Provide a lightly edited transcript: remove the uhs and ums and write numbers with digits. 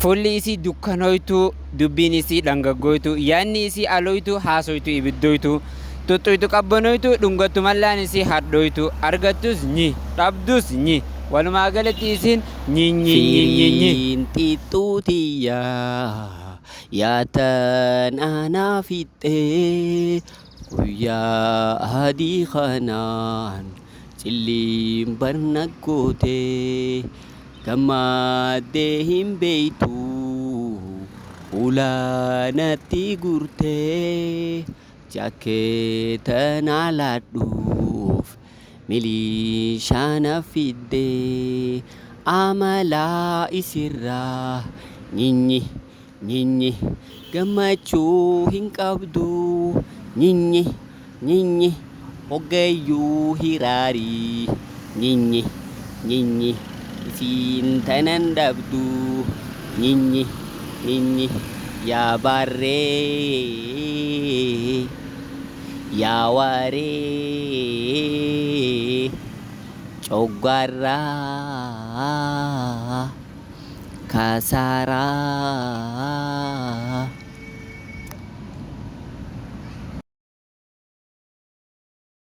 Fulli isii dukkanoytu, dubbiin isii dhangaggoytu, yaanni isii aloytu, haasoytu ibiddoytu, tuttuйtu qabbanoytu, dhungattu mallaan isii hadhoytu, argattus nyi, dhabdus nyi. Walumaa galatti isiin nyi nyi nyi nyi nyi. Firiin xiixxuutiyyaa yaatan aanaa fixxee guyyaa adii kanaan cilliin barna gootee gammaddee hin beeytu ulaanatti gurtee jakkeetan aladhuuf milishaana fiddee amalaa isirraa nyinyi nyinyi gammachuu hin qabdu nyinyi nyinyi hoggayyuu hiraarii nyinyi nyinyi isiin tanan dhabdu nyinyi nyinyi yaa barree yaa waree coggarraa kasaraa